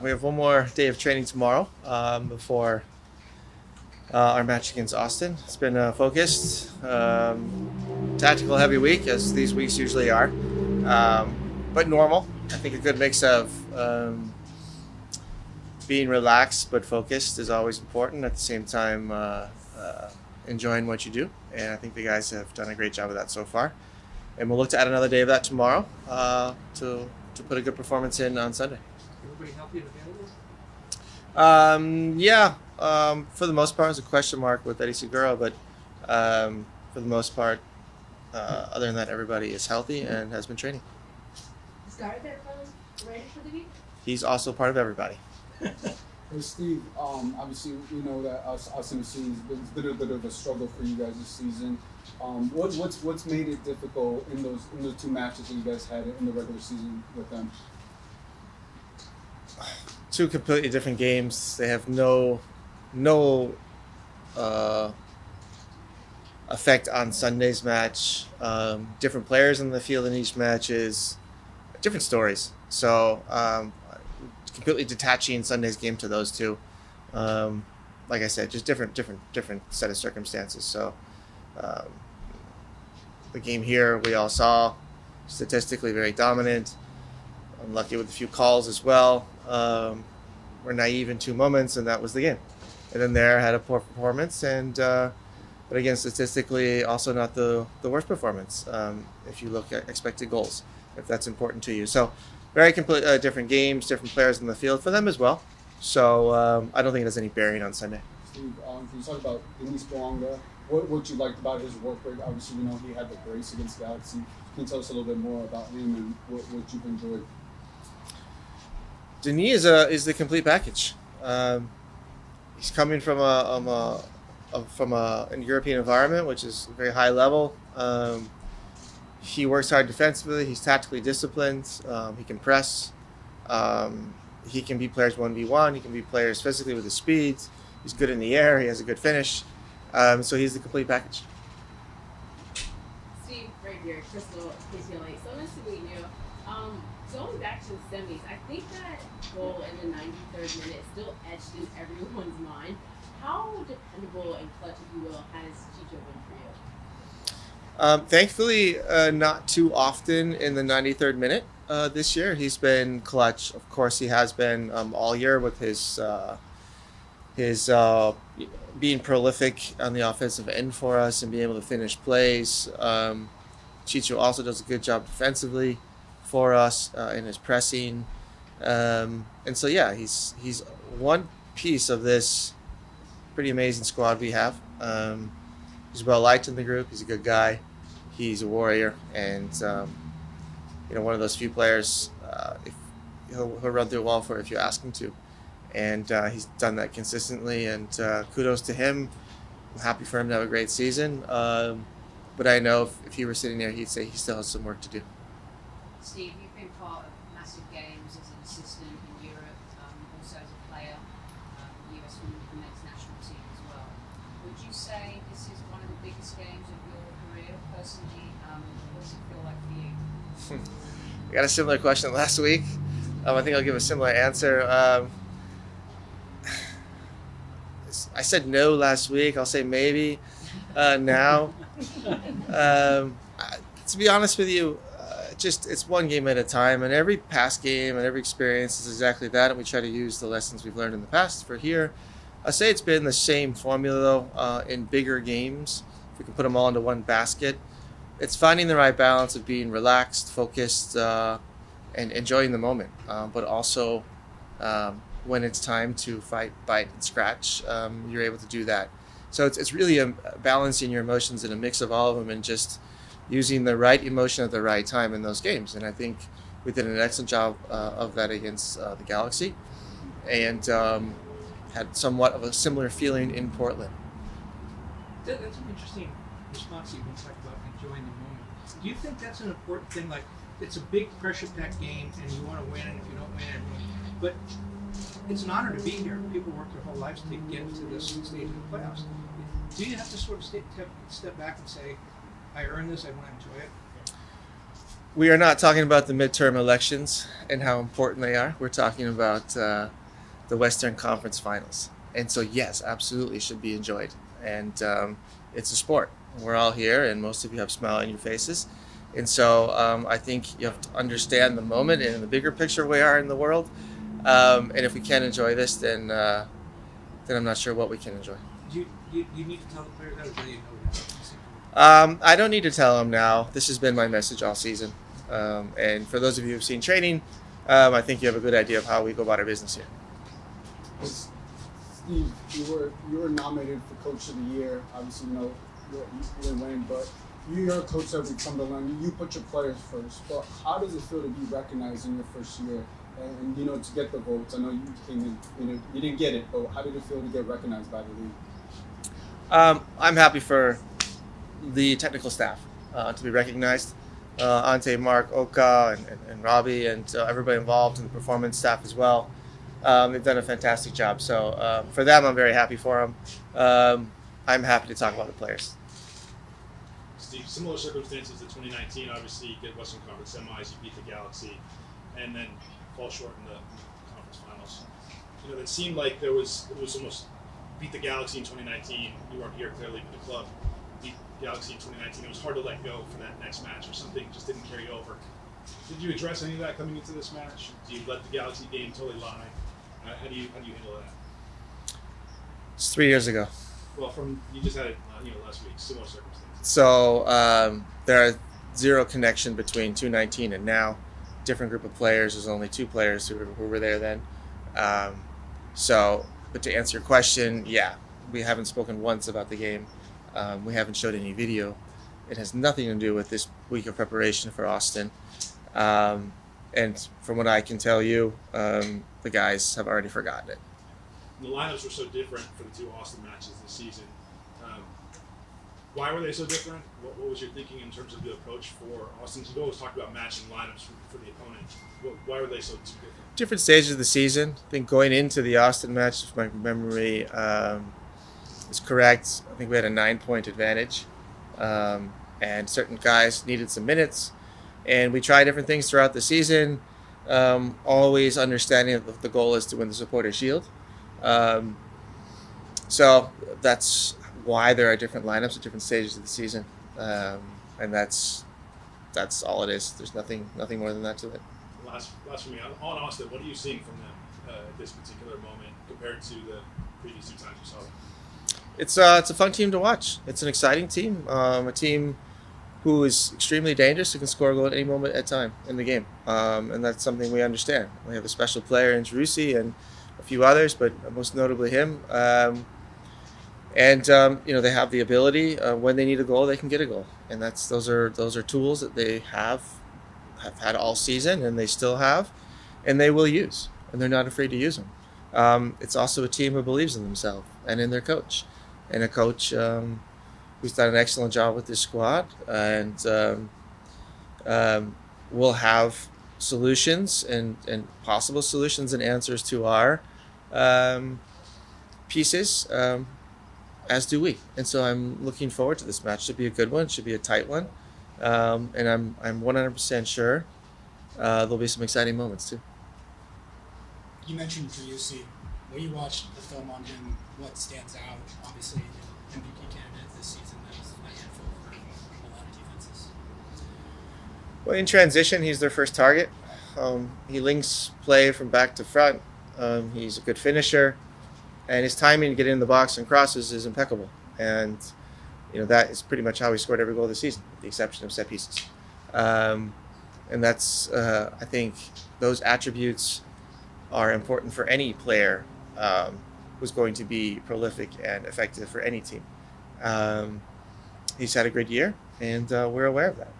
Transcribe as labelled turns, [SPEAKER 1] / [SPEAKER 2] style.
[SPEAKER 1] We have one more day of training tomorrow before our match against Austin. It's been a focused, tactical heavy week, as these weeks usually are, but normal. I think a good mix of being relaxed but focused is always important. At the same time, enjoying what you do, and I think the guys have done a great job of that so far. And we'll look to add another day of that tomorrow to put a good performance in on Sunday.
[SPEAKER 2] Everybody healthy and available?
[SPEAKER 1] Yeah, for the most part, it's a question mark with Eddie Segura, but for the most part, other than that, everybody is healthy and has been training.
[SPEAKER 3] Is Gardner ready for the week?
[SPEAKER 1] He's also part of everybody.
[SPEAKER 4] Hey Steve, obviously we know that us in the city has been a bit of a struggle for you guys this season. What's made it difficult in those two matches that you guys had in the regular season with them?
[SPEAKER 1] Two completely different games. They have no effect on Sunday's match. Different players in the field in each match is different stories. So completely detaching Sunday's game to those two. Like I said, just different set of circumstances. So the game here we all saw, statistically very dominant. Unlucky with a few calls as well. We're naive in two moments, and that was the game. And then there had a poor performance, and but again, statistically, also not the worst performance. If you look at expected goals, if that's important to you. So very different games, different players in the field for them as well. So I don't think it has any bearing on Sunday.
[SPEAKER 4] Steve, can you talk about Denis Bouanga? What you liked about his work rate? Obviously, we know he had the brace against Galaxy. Can you tell us a little bit more about him and what you've enjoyed?
[SPEAKER 1] Denis is the complete package. He's coming from a European environment, which is very high level. He works hard defensively. He's tactically disciplined. He can press. He can beat players 1v1. He can beat players physically with his speed. He's good in the air. He has a good finish. So he's the complete package.
[SPEAKER 3] Steve, right here, Crystal, KCLA. So nice to meet you. Going back to the semis, I think that goal in the 93rd minute still etched in everyone's mind. How dependable and clutch, if you will, has Chicho been for you?
[SPEAKER 1] Thankfully, not too often in the 93rd minute this year. He's been clutch. Of course, he has been all year with his being prolific on the offensive end for us and being able to finish plays. Chicho also does a good job defensively for us in his pressing. And so, yeah, he's one piece of this pretty amazing squad we have. He's well liked in the group. He's a good guy. He's a warrior, and one of those few players. If he'll run through a wall for if you ask him to, and he's done that consistently. And kudos to him. I'm happy for him to have a great season. But I know if he were sitting there, he'd say he still has some work to do.
[SPEAKER 5] Steve, you've been part of massive games as an assistant in Europe, also as a player, US Women's National Team as well. Would you say this is one of the biggest games of your career personally? What does it feel like for you?
[SPEAKER 1] I got a similar question last week. I think I'll give a similar answer. I said no last week. I'll say maybe now. To be honest with you, it's one game at a time, and every past game and every experience is exactly that, and we try to use the lessons we've learned in the past for here. I say it's been the same formula though in bigger games. If we can put them all into one basket, it's finding the right balance of being relaxed, focused, and enjoying the moment, but also when it's time to fight, bite, and scratch, you're able to do that. So it's really balancing your emotions in a mix of all of them and just using the right emotion at the right time in those games. And I think we did an excellent job of that against the Galaxy, and had somewhat of a similar feeling in Portland.
[SPEAKER 2] That's an interesting response you can talk about enjoying the moment. Do you think that's an important thing? Like, it's a big pressure-packed game, and you want to win, and if you don't win, but it's an honor to be here. People work their whole lives to get to this stage of the playoffs. Do you have to sort of step back and say, I earned this, I want to enjoy it?
[SPEAKER 1] We are not talking about the midterm elections and how important they are. We're talking about the Western Conference Finals. And so, yes, absolutely should be enjoyed. And it's a sport. We're all here, and most of you have a smile on your faces. And so I think you have to understand the moment and the bigger picture we are in the world. And if we can't enjoy this, then I'm not sure what we can enjoy.
[SPEAKER 2] You need to tell the players that, or do you know that?
[SPEAKER 1] I don't need to tell them now. This has been my message all season. And for those of you who've seen training, I think you have a good idea of how we go about our business here.
[SPEAKER 4] Steve, you were nominated for Coach of the Year. Obviously, you didn't win, but you're a coach that we've come to learn. You put your players first. But how does it feel to be recognized in your first year and to get the votes? I know you came in, you didn't get it, but how did it feel to get recognized by the league?
[SPEAKER 1] I'm happy for the technical staff to be recognized. Ante, Mark, Oka, and Robbie, and everybody involved in the performance staff as well. They've done a fantastic job. So for them, I'm very happy for them. I'm happy to talk about the players.
[SPEAKER 6] Steve, similar circumstances to 2019. Obviously, you get Western Conference semis, you beat the Galaxy, and then fall short in the conference finals. It seemed like it was almost beat the Galaxy in 2019. You weren't here clearly with the club. Beat Galaxy in 2019. It was hard to let go for that next match, or something just didn't carry over. Did you address any of that coming into this match? Do you let the Galaxy game totally lie? How do you handle that?
[SPEAKER 1] It's 3 years ago.
[SPEAKER 6] Well, you just had it last week. Similar circumstances.
[SPEAKER 1] So there are zero connection between 2019 and now. Different group of players. There's only 2 players who were there then. But to answer your question, yeah, we haven't spoken once about the game. We haven't showed any video. It has nothing to do with this week of preparation for Austin. And from what I can tell you, the guys have already forgotten it.
[SPEAKER 6] The lineups were so different for the 2 Austin matches this season. Why were they so different? What was your thinking in terms of the approach for Austin? You've always talked about matching lineups for the opponent. Why were they so different?
[SPEAKER 1] Different stages of the season. I think going into the Austin match, if my memory is correct, I think we had a 9-point advantage. And certain guys needed some minutes. And we tried different things throughout the season, always understanding that the goal is to win the Supporter Shield. So that's why there are different lineups at different stages of the season. And that's all it is. There's nothing more than that to it.
[SPEAKER 6] Last for me, on Austin, what are you seeing from them at this particular moment compared to the previous 2 times you saw them?
[SPEAKER 1] It's a fun team to watch. It's an exciting team. A team who is extremely dangerous, who can score a goal at any moment at time in the game. And that's something we understand. We have a special player in Cherundolo and a few others, but most notably him. They have the ability, when they need a goal, they can get a goal. And those are tools that they have had all season, and they still have, and they will use. And they're not afraid to use them. It's also a team who believes in themselves and in their coach. And a coach who's done an excellent job with this squad, and we'll have solutions and possible solutions and answers to our pieces, as do we. And so I'm looking forward to this match. Should be a good one. Should be a tight one, and I'm 100% sure there'll be some exciting moments too.
[SPEAKER 7] You mentioned Driussi. When you watched the film on him, what stands out? Obviously, MVP candidate this season. That was a handful for a lot of defenses.
[SPEAKER 1] Well, in transition, he's their first target. He links play from back to front. He's a good finisher, and his timing to get in the box and crosses is impeccable. And that is pretty much how he scored every goal this season, with the exception of set pieces. And that's I think those attributes are important for any player who's going to be prolific and effective for any team. He's had a great year, and we're aware of that.